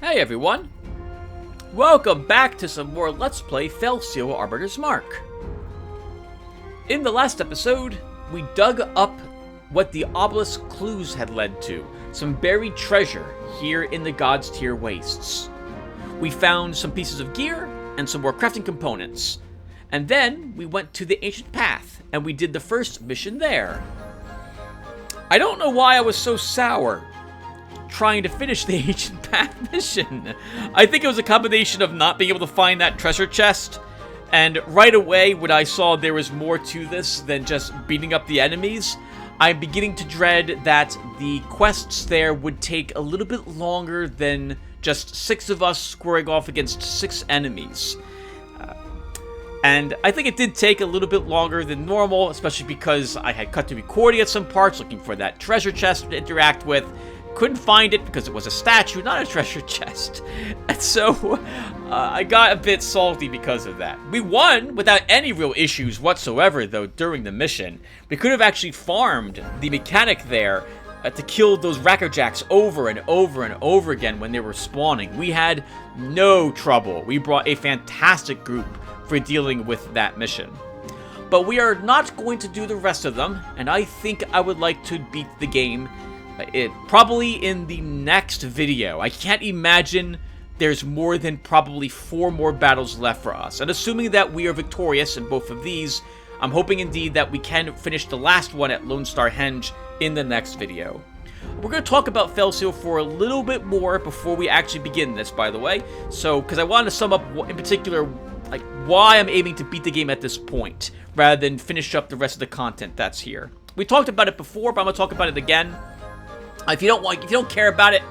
Hey everyone! Welcome back to some more Let's Play Felseal Arbiter's Mark. In the last episode, we dug up what the obelisk clues had led to, some buried treasure here in the God's Tier Wastes. We found some pieces of gear and some more crafting components, and then we went to the Ancient Path, and we did the first mission there. I don't know why I was so sour trying to finish the Ancient Path mission. I think it was a combination of not being able to find that treasure chest, and right away when I saw there was more to this than just beating up the enemies, I'm beginning to dread that the quests there would take a little bit longer than just 6 of us squaring off against 6 enemies. And I think it did take a little bit longer than normal, especially because I had cut the recording at some parts looking for that treasure chest to interact with. Couldn't find it because it was a statue, not a treasure chest. And so I got a bit salty because of that. We won without any real issues whatsoever, though, during the mission. We could have actually farmed the mechanic there to kill those rackerjacks over and over and over again when they were spawning. We had no trouble. We brought a fantastic group for dealing with that mission. But we are not going to do the rest of them, and I think I would like to beat the game probably in the next video. I can't imagine there's more than probably 4 more battles left for us. And assuming that we are victorious in both of these, I'm hoping indeed that we can finish the last one at Lone Star Henge in the next video. We're going to talk about Felseal for a little bit more before we actually begin this, by the way. So, because I wanted to sum up in particular like why I'm aiming to beat the game at this point, rather than finish up the rest of the content that's here. We talked about it before, but I'm going to talk about it again. If you don't care about it,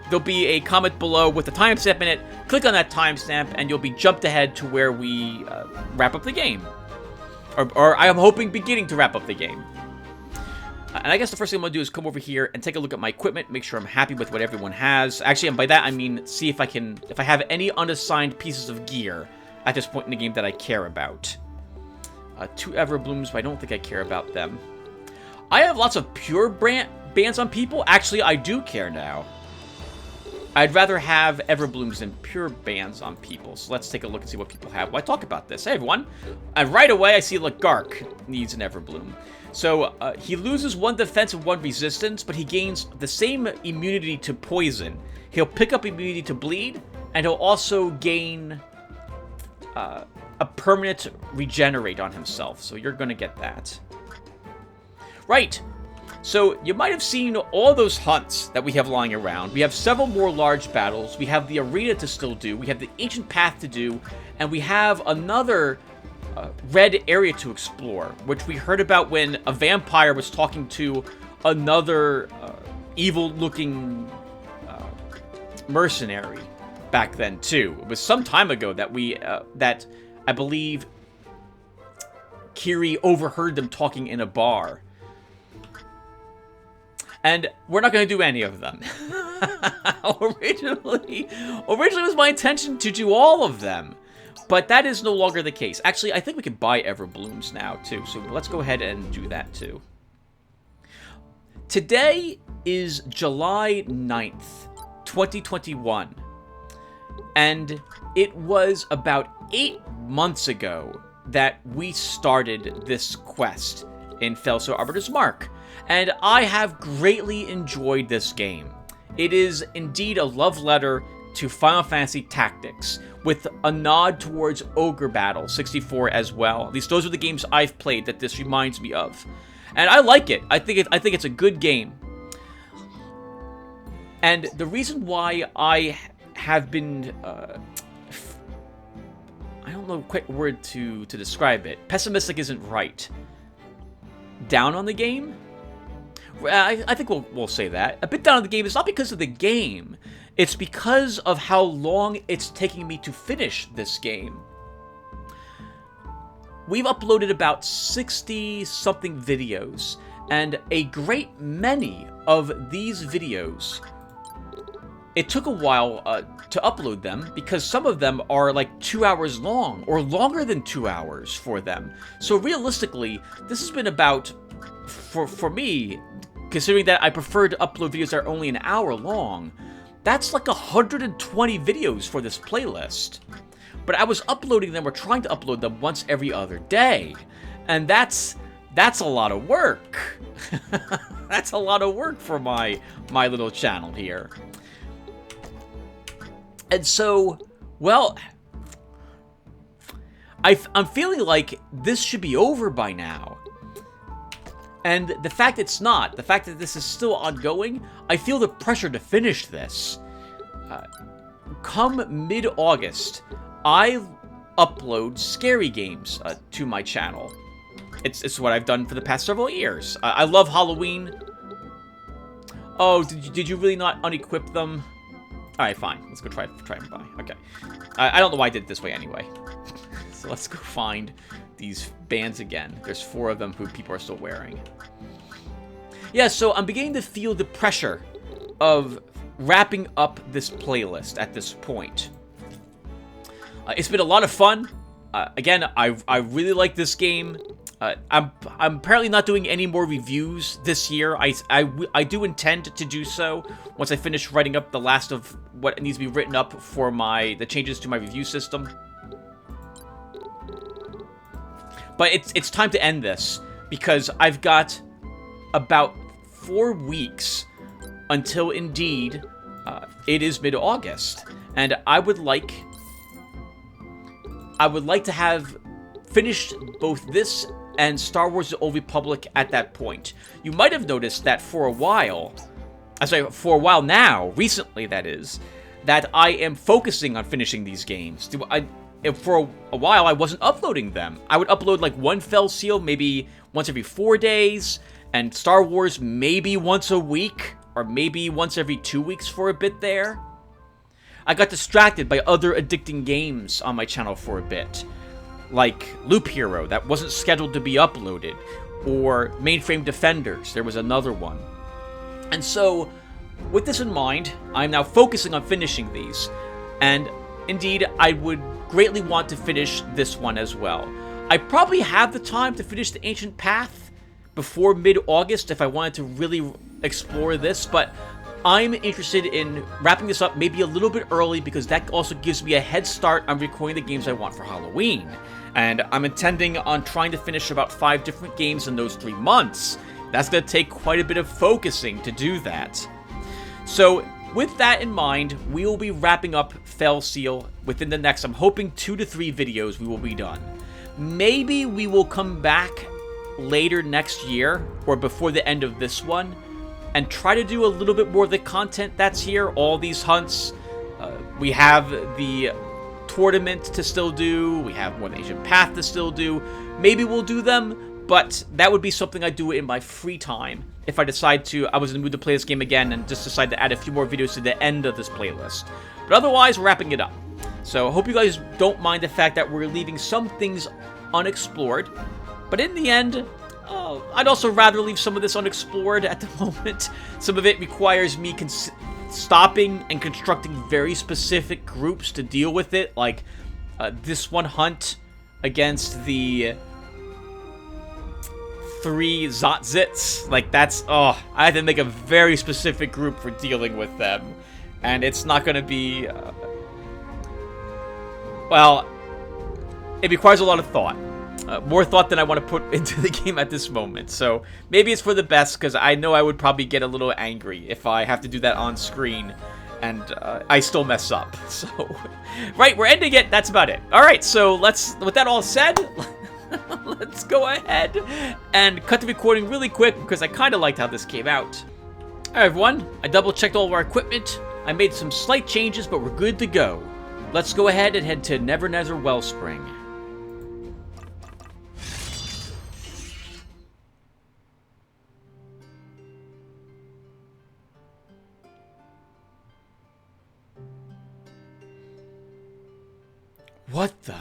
there'll be a comment below with a timestamp in it. Click on that timestamp, and you'll be jumped ahead to where we wrap up the game. Or I am hoping beginning to wrap up the game. And I guess the first thing I'm going to do is come over here and take a look at my equipment, make sure I'm happy with what everyone has. Actually, and by that I mean see if I have any unassigned pieces of gear at this point in the game that I care about. 2 Everblooms, but I don't think I care about them. I have lots of pure bands on people. Actually, I do care now. I'd rather have Everblooms than pure bands on people. So let's take a look and see what people have. Why talk about this? Hey, everyone. And right away, I see Lagark needs an Everbloom. So he loses 1 defense and 1 resistance, but he gains the same immunity to poison. He'll pick up immunity to bleed, and he'll also gain a permanent regenerate on himself. So you're going to get that. Right. So, you might have seen all those hunts that we have lying around. We have several more large battles. We have the arena to still do. We have the Ancient Path to do. And we have another red area to explore, which we heard about when a vampire was talking to another evil-looking mercenary back then, too. It was some time ago that that I believe Kiri overheard them talking in a bar. And we're not going to do any of them. Originally, it was my intention to do all of them. But that is no longer the case. Actually, I think we can buy Everblooms now, too. So let's go ahead and do that, too. Today is July 9th, 2021. And it was about 8 months ago that we started this quest in Felseal Arbiter's Mark. And I have greatly enjoyed this game. It is indeed a love letter to Final Fantasy Tactics, with a nod towards Ogre Battle 64 as well. At least those are the games I've played that this reminds me of. And I like it. I think it's a good game. And the reason why I have been... I don't know a quick word to describe it. Pessimistic isn't right. Down on the game? I think we'll say that. A bit down on the game is not because of the game. It's because of how long it's taking me to finish this game. We've uploaded about 60-something videos, and a great many of these videos, it took a while to upload them because some of them are like 2 hours long, or longer than 2 hours for them. So realistically, this has been about, for me, considering that I prefer to upload videos that are only an hour long, That's like 120 videos for this playlist. But I was uploading them, or trying to upload them, once every other day. And that's a lot of work. That's a lot of work for my little channel here. And so, well, I'm feeling like this should be over by now. And the fact it's not, the fact that this is still ongoing, I feel the pressure to finish this. Come mid-August, I upload scary games to my channel. It's what I've done for the past several years. I love Halloween. Oh, did you really not unequip them? Alright, fine. Let's go try and buy. Okay. I don't know why I did it this way anyway. So let's go find these bands again. There's 4 of them who people are still wearing. Yeah, so I'm beginning to feel the pressure of wrapping up this playlist at this point. It's been a lot of fun. Again, I really like this game. I'm apparently not doing any more reviews this year. I do intend to do so once I finish writing up the last of what needs to be written up for the changes to my review system. But it's time to end this, because I've got about 4 weeks until, indeed, it is mid-August, and I would like to have finished both this and Star Wars: The Old Republic at that point. You might have noticed that for a while now, recently that is, that I am focusing on finishing these games. For a while, I wasn't uploading them. I would upload like one fell seal, maybe once every 4 days, and Star Wars maybe once a week, or maybe once every 2 weeks for a bit there. I got distracted by other addicting games on my channel for a bit, like Loop Hero, that wasn't scheduled to be uploaded, or Mainframe Defenders, there was another one. And so, with this in mind, I'm now focusing on finishing these, and indeed, I would greatly want to finish this one as well. I probably have the time to finish the Ancient Path before mid-August if I wanted to really explore this, but I'm interested in wrapping this up maybe a little bit early, because that also gives me a head start on recording the games I want for Halloween. And I'm intending on trying to finish about 5 different games in those 3 months. That's going to take quite a bit of focusing to do that. So, with that in mind, we will be wrapping up Fell Seal within the next, I'm hoping, 2 to 3 videos we will be done. Maybe we will come back later next year, or before the end of this one, and try to do a little bit more of the content that's here, all these hunts. We have the tournament to still do, we have more of the Ancient Path to still do. Maybe we'll do them, but that would be something I do in my free time. If I was in the mood to play this game again and just decide to add a few more videos to the end of this playlist. But otherwise, we're wrapping it up. So I hope you guys don't mind the fact that we're leaving some things unexplored. But in the end, I'd also rather leave some of this unexplored at the moment. Some of it requires me stopping and constructing very specific groups to deal with it. Like this one hunt against the 3 Zotzits. Like that's, I had to make a very specific group for dealing with them. And it's not going to be, well, it requires a lot of thought. More thought than I want to put into the game at this moment. So maybe it's for the best, because I know I would probably get a little angry if I have to do that on screen and I still mess up. So, right, we're ending it. That's about it. All right, so with that all said, let's go ahead and cut the recording really quick, because I kind of liked how this came out. All right, everyone, I double-checked all of our equipment. I made some slight changes, but we're good to go. Let's go ahead and head to Neverneather Wellspring. What the?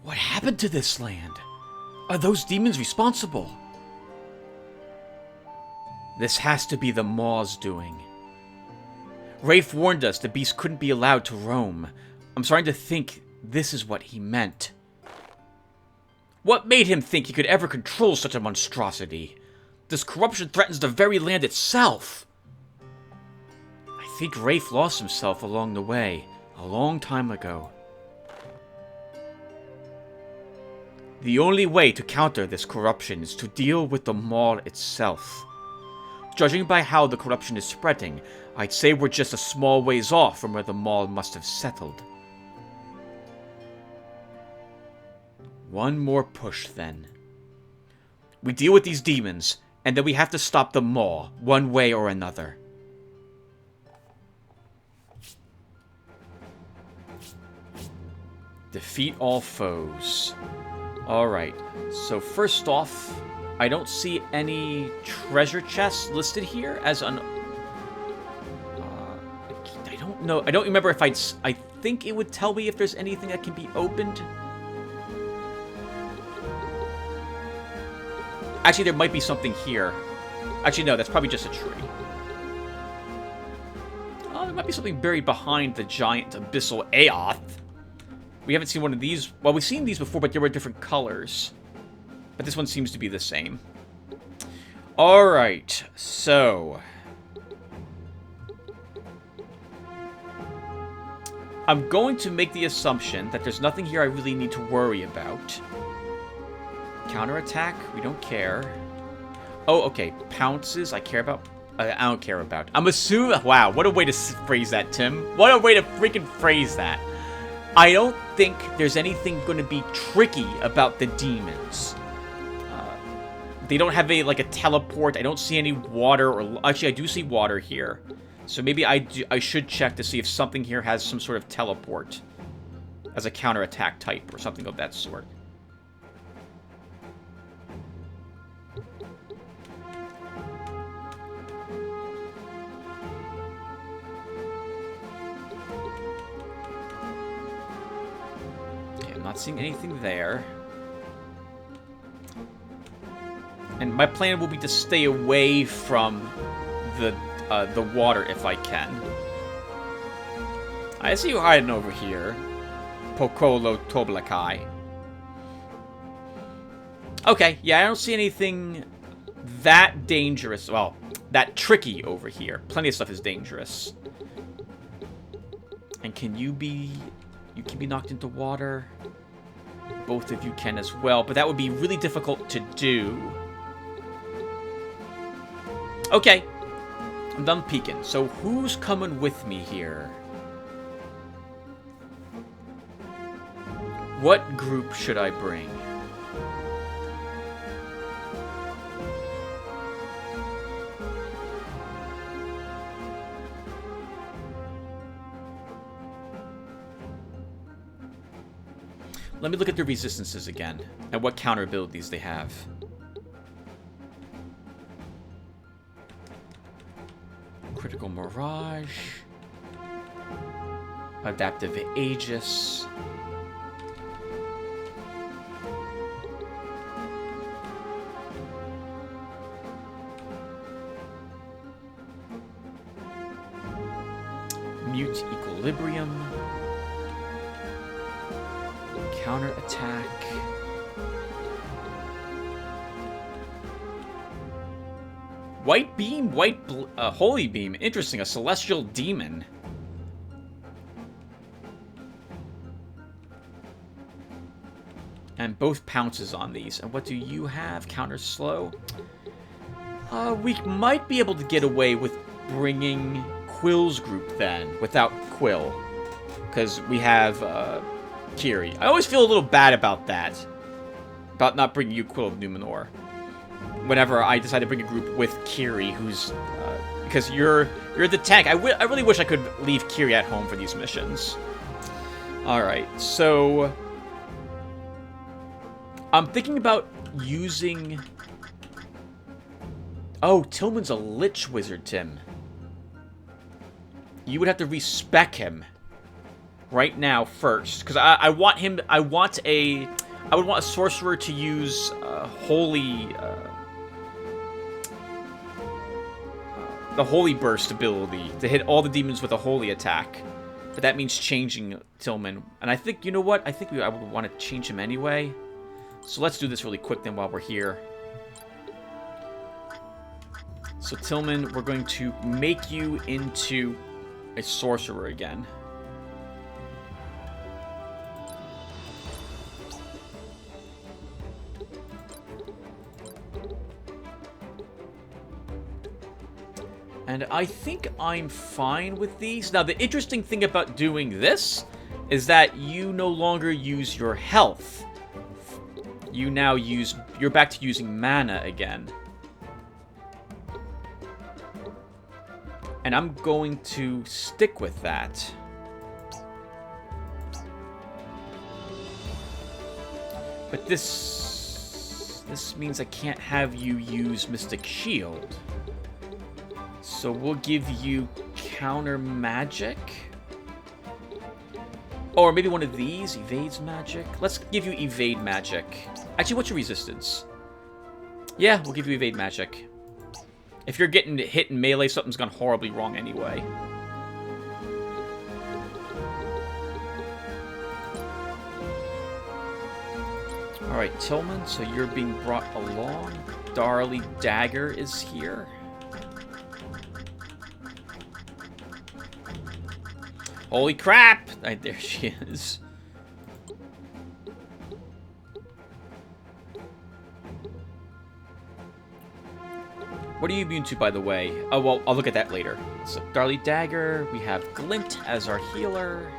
What happened to this land? Are those demons responsible? This has to be the Maw's doing. Rafe warned us the beast couldn't be allowed to roam. I'm starting to think this is what he meant. What made him think he could ever control such a monstrosity? This corruption threatens the very land itself. I think Rafe lost himself along the way, a long time ago. The only way to counter this corruption is to deal with the Maw itself. Judging by how the corruption is spreading, I'd say we're just a small ways off from where the Maw must have settled. One more push, then. We deal with these demons, and then we have to stop the Maw, one way or another. Defeat all foes. Alright, so first off, I don't see any treasure chests listed here as an... I don't know. I don't remember if I think it would tell me if there's anything that can be opened. Actually, there might be something here. Actually, no, that's probably just a tree. Oh, there might be something buried behind the giant abyssal Aoth. We haven't seen one of these. Well, we've seen these before, but they were different colors. But this one seems to be the same. Alright, so... I'm going to make the assumption that there's nothing here I really need to worry about. Counterattack, we don't care. Oh, okay, pounces, I care about. I don't care about. I'm assuming... Wow, what a way to phrase that, Tim. What a way to freaking phrase that. I don't think there's anything going to be tricky about the demons. They don't have a teleport. I don't see any water, or actually I do see water here. So maybe I should check to see if something here has some sort of teleport as a counterattack type or something of that sort. Not seeing anything there. And my plan will be to stay away from the water if I can. I see you hiding over here. Pokolo Toblakai. Okay, yeah, I don't see anything that dangerous. Well, that tricky over here. Plenty of stuff is dangerous. And can you be... You can be knocked into water. Both of you can as well, but that would be really difficult to do. Okay. I'm done peeking. So who's coming with me here? What group should I bring? Let me look at their resistances again, and what counter abilities they have. Critical Mirage. Adaptive Aegis. Mute Equilibrium. Counter attack. White beam, holy beam. Interesting, a celestial demon. And both pounces on these. And what do you have? Counter slow. We might be able to get away with bringing Quill's group then, without Quill, because we have Kiri. I always feel a little bad about that. About not bringing you Quill of Numenor. Whenever I decide to bring a group with Kiri, who's... because you're the tank. I really wish I could leave Kiri at home for these missions. Alright, so... I'm thinking about using... Oh, Tillman's a Lich Wizard, Tim. You would have to respec him right now first, because I want him. I would want a sorcerer to use holy, the Holy Burst ability to hit all the demons with a holy attack, But that means changing Tillman. And I think, you know what? I think I would want to change him anyway. So let's do this really quick then while we're here. So Tillman, we're going to make you into a sorcerer again. And I think I'm fine with these. Now, the interesting thing about doing this is that you no longer use your health. You now you're back to using mana again. And I'm going to stick with that. But this means I can't have you use Mystic Shield. So we'll give you counter magic. Or maybe one of these, evades magic. Let's give you evade magic. Actually, what's your resistance? Yeah, we'll give you evade magic. If you're getting hit in melee, something's gone horribly wrong anyway. Alright, Tillman, so you're being brought along. Darly Dagger is here. Holy crap! There she is. What are you immune to, by the way? Oh, well, I'll look at that later. So, Darly Dagger. We have Glint as our healer.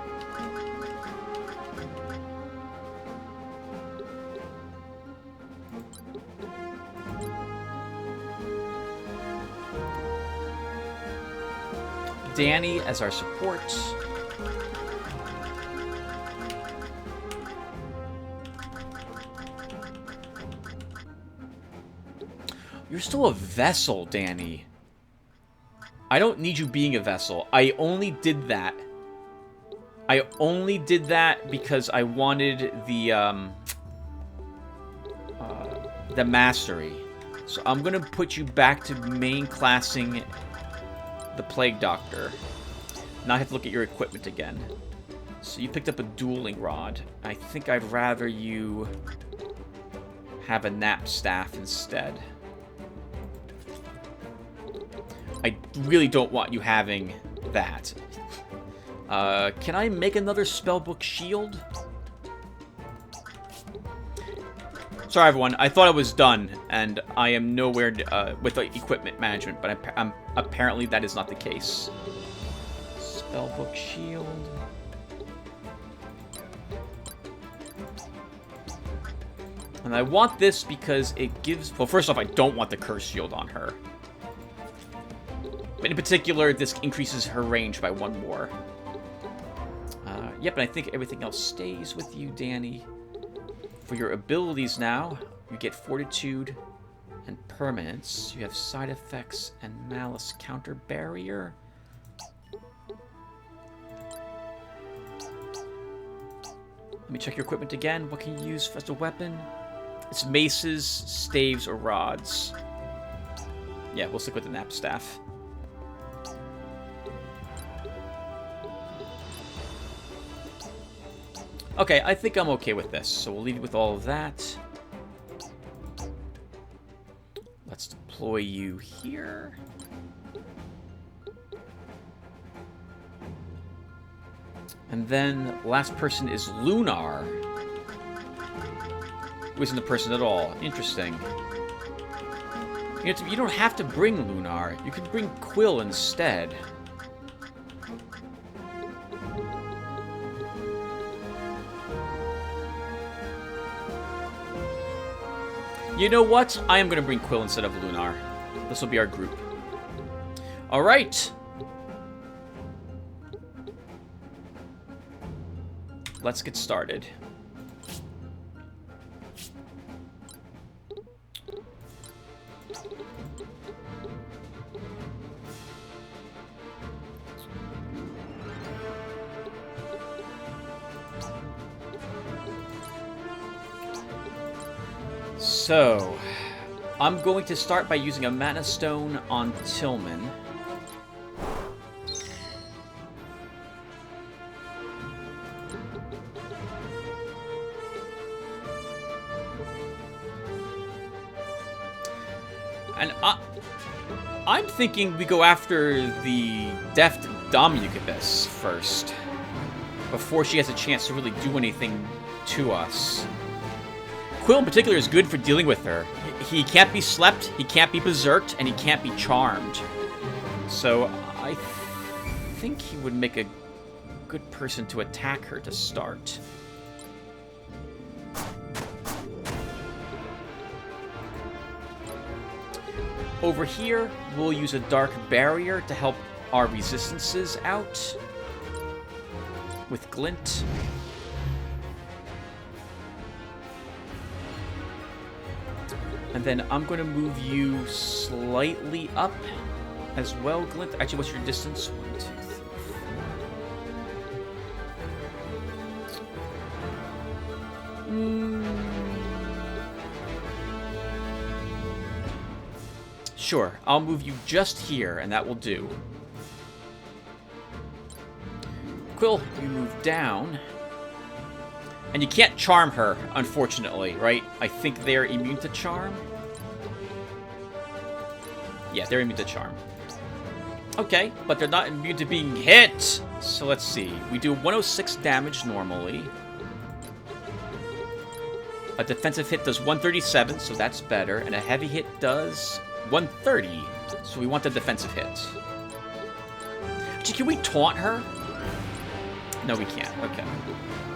Danny as our support. You're still a vessel, Danny. I don't need you being a vessel. I only did that. I only did that because I wanted the mastery. So I'm gonna put you back to main classing the Plague Doctor. Now I have to look at your equipment again. So you picked up a dueling rod. I think I'd rather you have a nap staff instead. I really don't want you having that. Can I make another spellbook shield? Sorry, everyone. I thought I was done, and I am nowhere with the equipment management, but apparently that is not the case. Spellbook shield. And I want this because it gives... Well, first off, I don't want the curse shield on her. But in particular, this increases her range by 1 more. Yep, and I think everything else stays with you, Danny. For your abilities now, you get Fortitude and Permanence. You have Side Effects and Malice Counter Barrier. Let me check your equipment again. What can you use as a weapon? It's maces, staves, or rods. Yeah, we'll stick with the nap staff. Okay, I think I'm okay with this, so we'll leave it with all of that. Let's deploy you here. And then last person is Lunar. Who isn't a person at all. Interesting. You don't have to bring Lunar. You could bring Quill instead. You know what? I am going to bring Quill instead of Lunar. This will be our group. Alright. Let's get started. So, I'm going to start by using a Mana Stone on Tillman. I'm thinking we go after the deft Dominicatus first, before she has a chance to really do anything to us. Quill in particular is good for dealing with her. He can't be slept, he can't be berserked, and he can't be charmed. So I think he would make a good person to attack her to start. Over here, we'll use a dark barrier to help our resistances out with glint. And then I'm going to move you slightly up as well, glint. Actually, what's your distance? 1, 2, 3, 4. Sure, I'll move you just here, and that will do. Quill, you move down. And you can't charm her, unfortunately, right? I think they're immune to charm. Yeah, they're immune to charm. Okay, but they're not immune to being hit. So let's see. We do 106 damage normally. A defensive hit does 137, so that's better. And a heavy hit does 130. So we want the defensive hit. Actually, can we taunt her? No, we can't. Okay.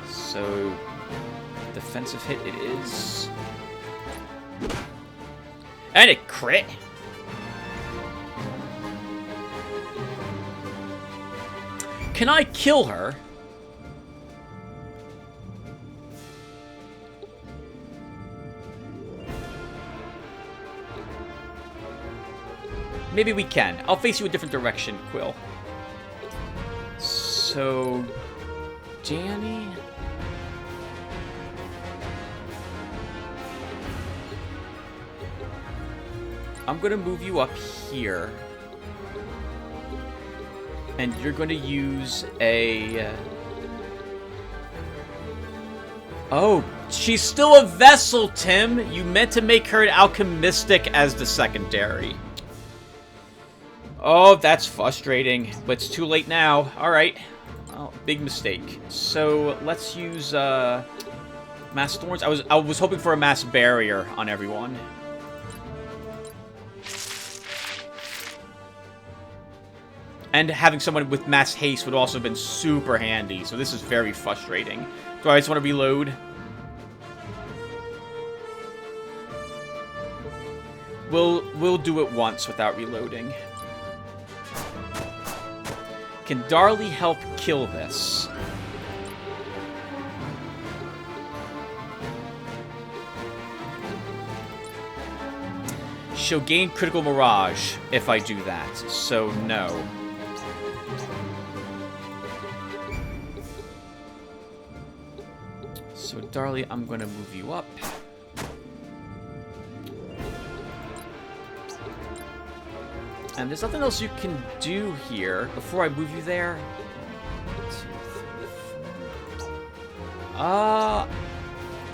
So, defensive hit it is. And it crit. Can I kill her? Maybe we can. I'll face you a different direction, Quill. So, Danny... I'm going to move you up here. And you're going to use a... Oh, she's still a vessel, Tim! You meant to make her an alchemistic as the secondary. Oh, that's frustrating. But it's too late now. Alright. Well, big mistake. So, let's use, Mass Thorns. I was hoping for a Mass Barrier on everyone. And having someone with Mass Haste would also have been super handy. So this is very frustrating. Do I just want to reload? We'll do it once without reloading. Can Darley help kill this? She'll gain critical mirage if I do that, so no. So Darley, I'm gonna move you up. And there's nothing else you can do here before I move you there. 1, 2, 3, 4.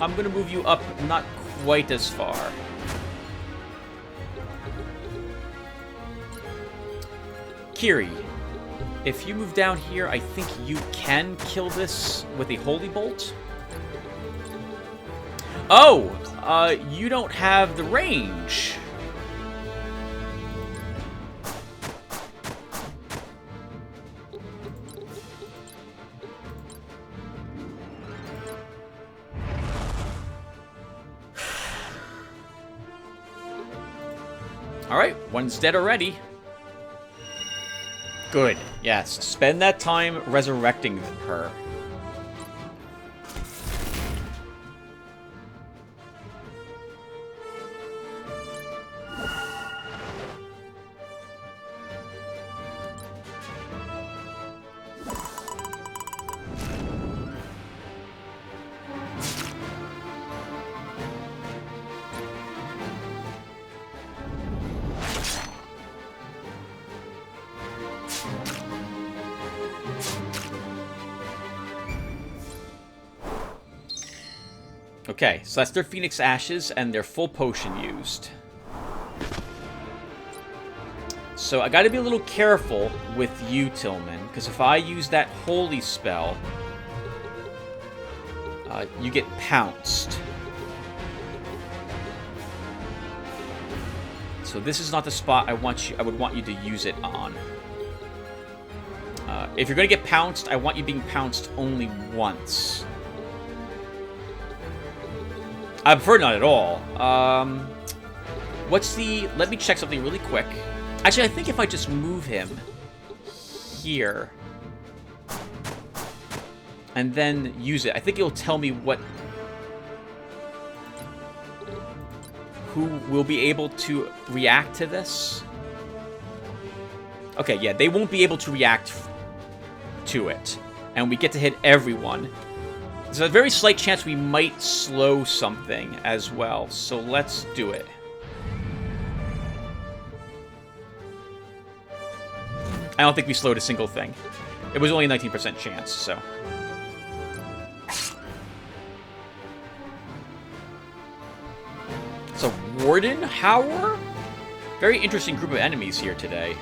I'm gonna move you up not quite as far. Kiri, if you move down here, I think you can kill this with a Holy Bolt. Oh, you don't have the range. Alright, one's dead already. Good. Yes, spend that time resurrecting her. Okay, so that's their Phoenix Ashes and their full potion used. So I gotta be a little careful with you, Tillman, because if I use that holy spell, you get pounced. So this is not the spot I would want you to use it on. If you're gonna get pounced, I want you being pounced only once. I prefer not at all. Let me check something really quick. Actually, I think if I just move him here and then use it, I think it'll tell me who will be able to react to this. Okay, yeah, they won't be able to react to it. And we get to hit everyone. There's a very slight chance we might slow something as well, so let's do it. I don't think we slowed a single thing. It was only a 19% chance, so. So, Warden Howler? Very interesting group of enemies here today.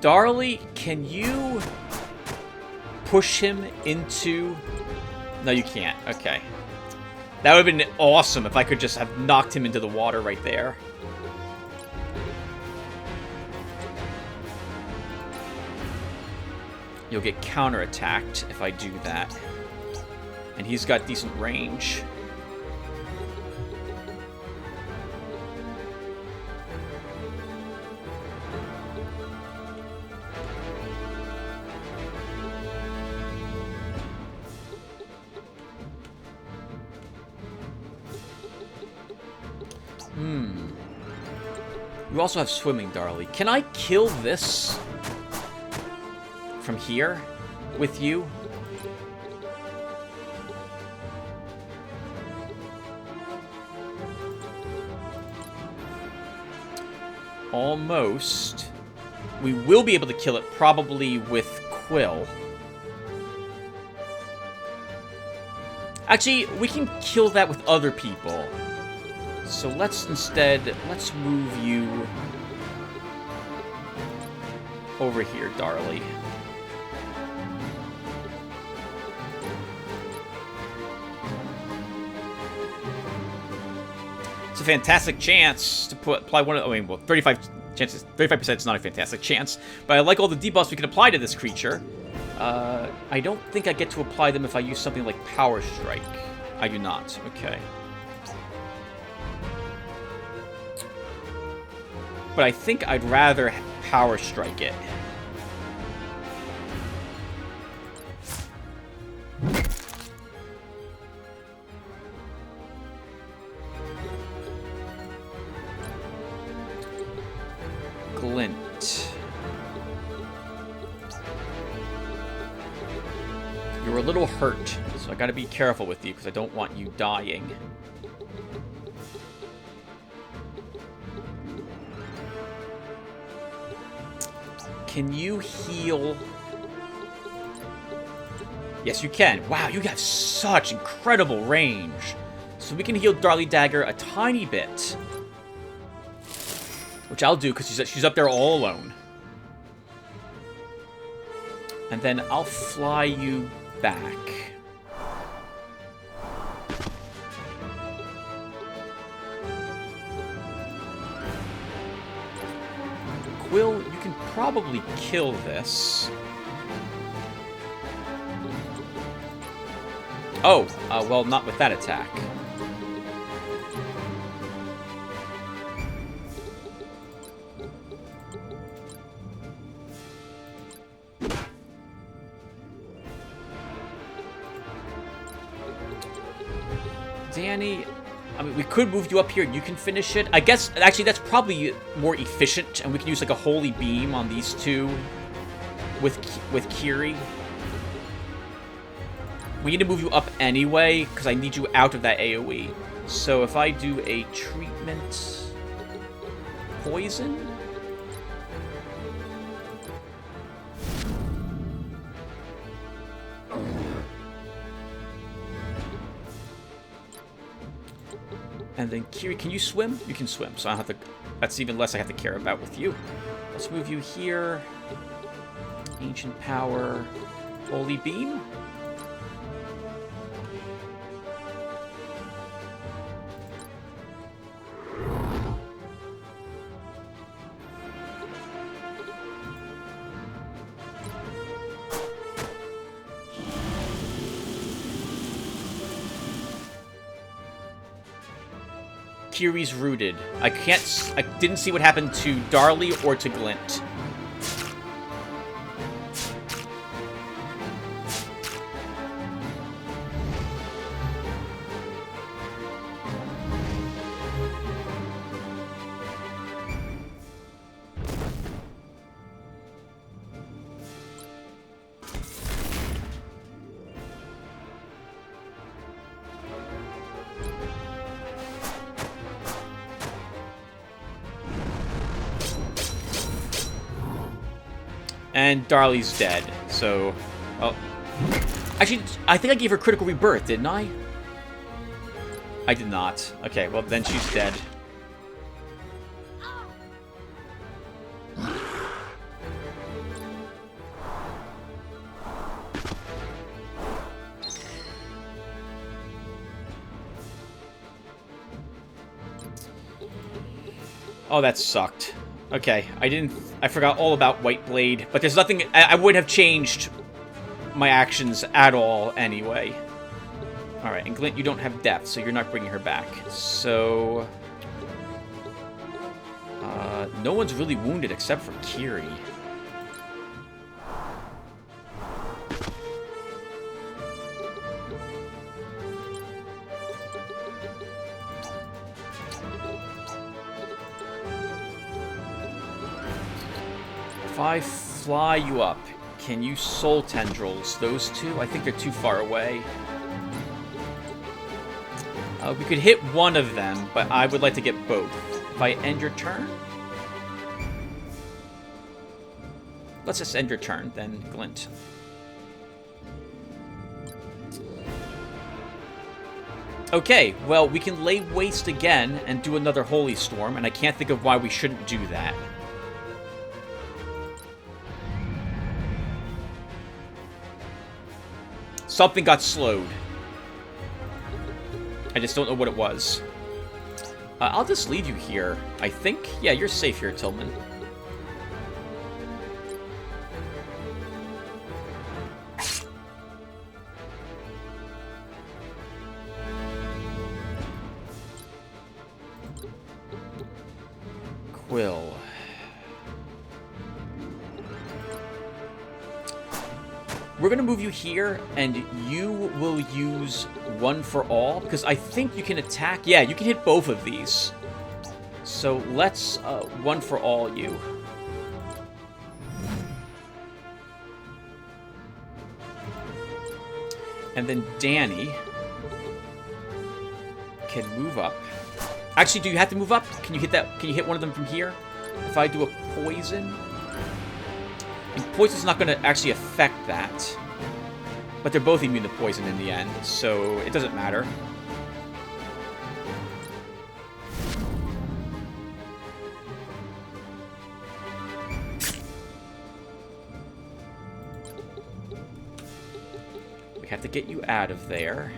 Darley, can you push him into... No, you can't. Okay. That would have been awesome if I could just have knocked him into the water right there. You'll get counterattacked if I do that. And he's got decent range. You also have swimming, Darley. Can I kill this from here with you? Almost. We will be able to kill it probably with Quill. Actually, we can kill that with other people. So let's move you over here, Darley. It's a fantastic chance to apply one of, I mean, well, 35% is not a fantastic chance, but I like all the debuffs we can apply to this creature. I don't think I get to apply them if I use something like Power Strike. I do not. Okay. But I think I'd rather Power Strike it. Glint. You're a little hurt, so I gotta be careful with you because I don't want you dying. Can you heal? Yes, you can. Wow, you have such incredible range. So we can heal Darley Dagger a tiny bit. Which I'll do because she's up there all alone. And then I'll fly you back. Quill, you can probably kill this. Oh, well, not with that attack. Danny, I mean, we could move you up here and you can finish it. I guess, actually, that's probably more efficient, and we can use, like, a Holy Beam on these two with Kiri. We need to move you up anyway, because I need you out of that AoE. So if I do a treatment... Poison? And then Kiri, can you swim? You can swim, so I don't have to... That's even less I have to care about with you. Let's move you here. Ancient Power. Holy Beam. Kiri's rooted. I didn't see what happened to Darley or to Glint. And Darley's dead, so... Oh. Actually, I think I gave her critical rebirth, didn't I? I did not. Okay, well, then she's dead. Oh, that sucked. Okay, I forgot all about White Blade, but there's nothing, I wouldn't have changed my actions at all anyway. Alright, and Glint, you don't have depth, so you're not bringing her back. So... no one's really wounded except for Kiri. If I fly you up, can you soul tendrils those two? I think they're too far away. We could hit one of them, but I would like to get both. If I end your turn? Let's just end your turn, then, Glint. Okay, well, we can lay waste again and do another Holy Storm, and I can't think of why we shouldn't do that. Something got slowed. I just don't know what it was. I'll just leave you here, I think. Yeah, you're safe here, Tillman. Quill. We're going to move you here, and you will use one for all, because I think you can attack... Yeah, you can hit both of these. So let's one for all you. And then Danny can move up. Actually, do you have to move up? Can you hit that? Can you hit one of them from here? If I do a poison... And poison's not going to actually affect that. But they're both immune to poison in the end, so it doesn't matter. We have to get you out of there.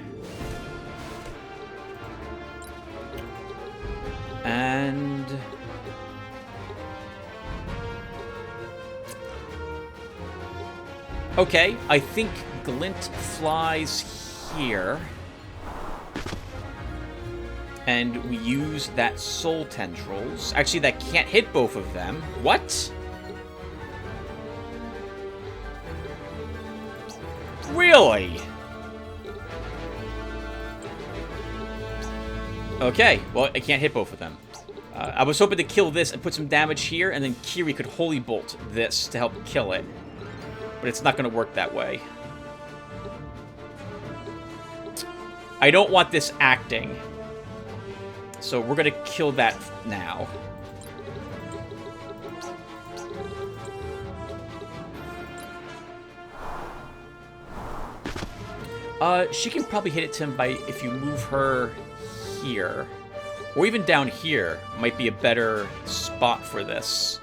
And... okay, I think Glint flies here. And we use that soul tendrils. Actually, that can't hit both of them. What? Really? Okay, well, I can't hit both of them. I was hoping to kill this and put some damage here, and then Kiri could Holy Bolt this to help kill it. But it's not going to work that way. I don't want this acting. So we're going to kill that now. She can probably hit it to him by if you move her here. Or even down here might be a better spot for this.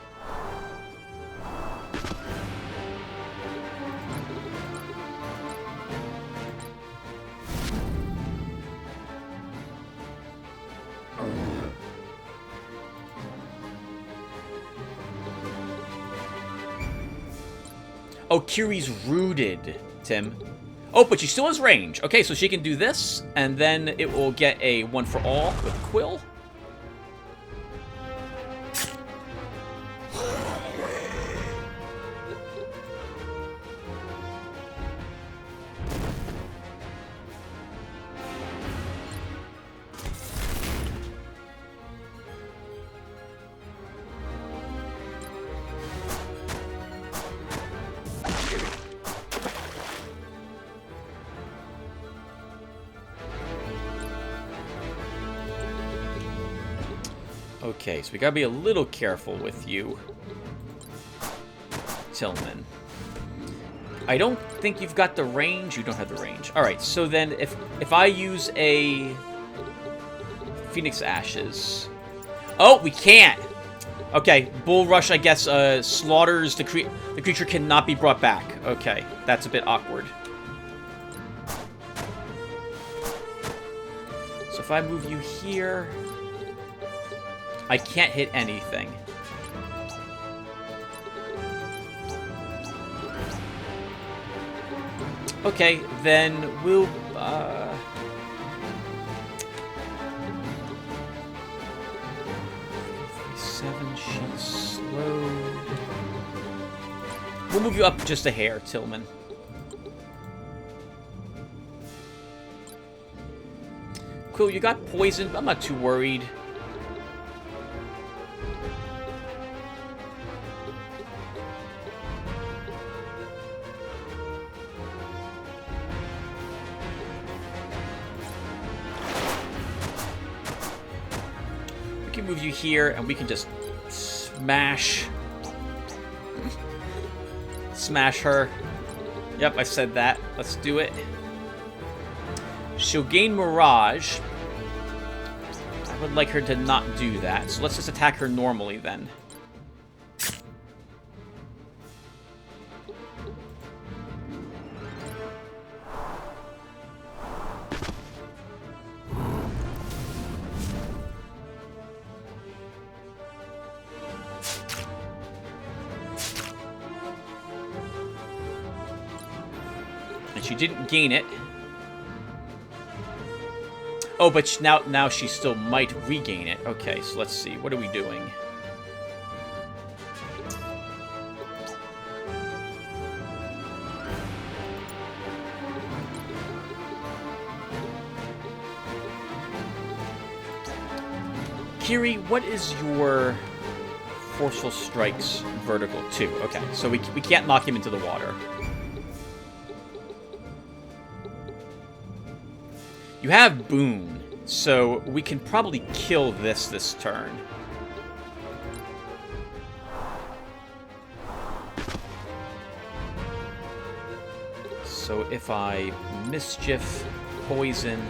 Oh, Kiri's rooted, Tim. Oh, but she still has range. Okay, so she can do this, and then it will get a one for all with Quill. Okay, so we gotta be a little careful with you, Tillman. I don't think you've got the range. You don't have the range. Alright, so then if I use a Phoenix Ashes... Oh, we can't! Okay, Bull Rush, I guess, slaughters the creature cannot be brought back. Okay, that's a bit awkward. So if I move you here... I can't hit anything. Okay, then we'll, 7, she's slowed. We'll move you up just a hair, Tillman. Quill, you got poisoned. I'm not too worried. Move you here, and we can just smash her. Yep, I said that. Let's do it. She'll gain Mirage. I would like her to not do that, so let's just attack her normally then. She didn't gain it. Oh, but now she still might regain it. Okay, so let's see. What are we doing? Kiri, what is your Forceful Strikes vertical 2? Okay, so we can't knock him into the water. You have Boon, so we can probably kill this turn. So if I Mischief, Poison...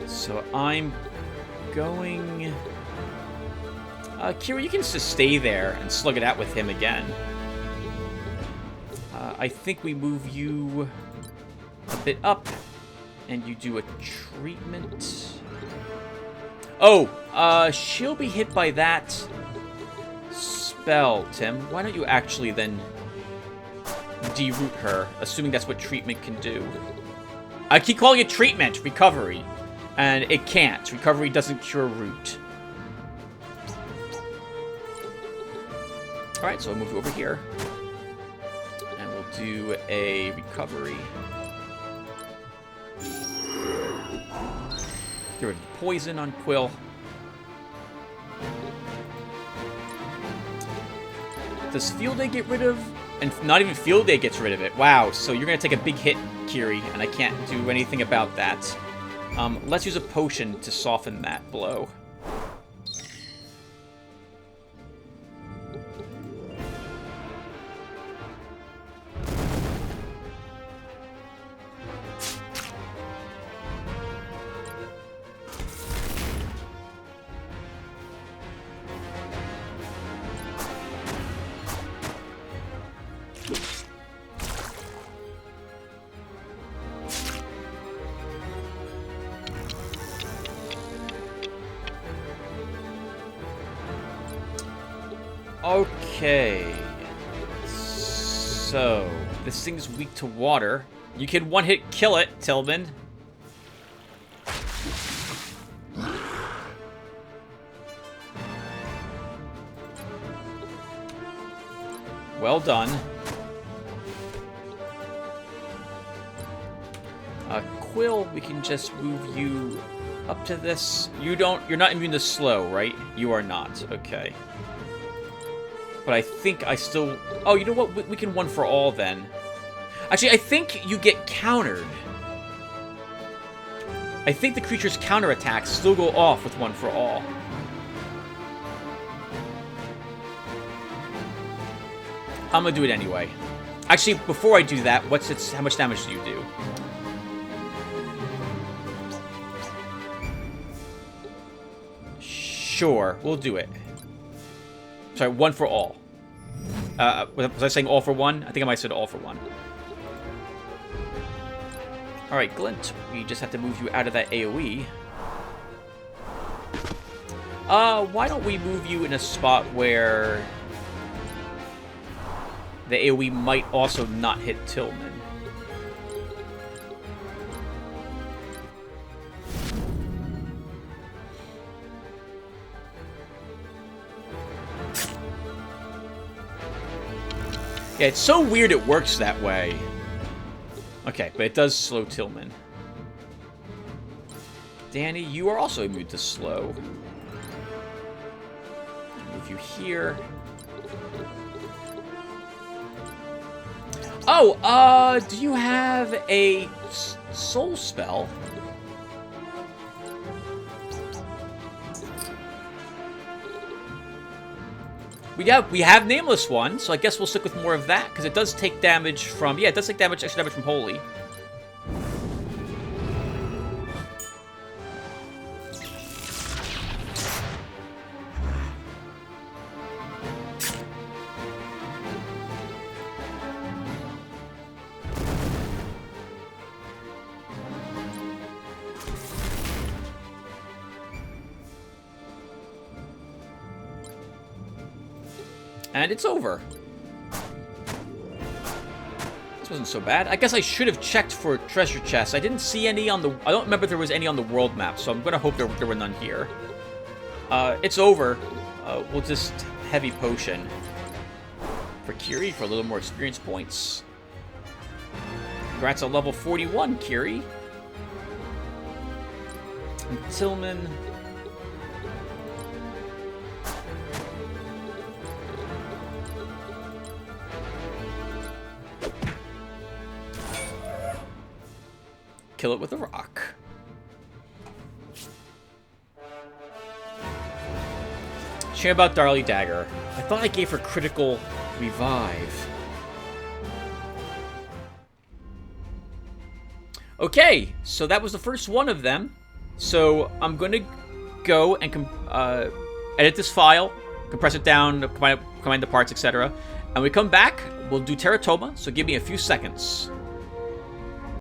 So I'm going... Kira, you can just stay there and slug it out with him again. I think we move you a bit up, and you do a treatment. Oh, she'll be hit by that spell, Tim. Why don't you actually then deroot her, assuming that's what treatment can do? I keep calling it treatment, recovery, and it can't. Recovery doesn't cure root. Alright, so I'll move you over here. And we'll do a recovery. Get rid of the poison on Quill. Does Field Day get rid of... And not even Field Day gets rid of it. Wow, so you're going to take a big hit, Kiri, and I can't do anything about that. Let's use a potion to soften that blow. Okay. So, this thing's weak to water. You can one-hit kill it, Tillman. Well done. Quill, we can just move you up to this. You're not immune to slow, right? You are not. Okay. But I think I still... Oh, you know what? We can one for all then. Actually, I think you get countered. I think the creature's counterattacks still go off with one for all. I'm gonna do it anyway. Actually, before I do that, how much damage do you do? Sure, we'll do it. Sorry, one for all. Was I saying all for one? I think I might have said all for one. Alright, Glint, we just have to move you out of that AoE. Why don't we move you in a spot where the AoE might also not hit Tillman? Yeah, it's so weird it works that way. Okay, but it does slow Tillman. Danny, you are also immune to slow. Move you here. Oh, do you have a soul spell? We have Nameless one, so I guess we'll stick with more of that, because it does take damage from... Yeah, it does take extra damage from Holy. And it's over. This wasn't so bad. I guess I should have checked for treasure chests. I didn't see any on the... I don't remember if there was any on the world map, so I'm going to hope there were none here. It's over. We'll just heavy potion for Kiri for a little more experience points. Congrats on level 41, Kiri. And Tillman... Kill it with a rock. Shame about Darly Dagger. I thought I gave her critical revive. Okay, so that was the first one of them. So I'm going to go and edit this file, compress it down, combine the parts, etc. And when we come back, we'll do Teratoma, so give me a few seconds.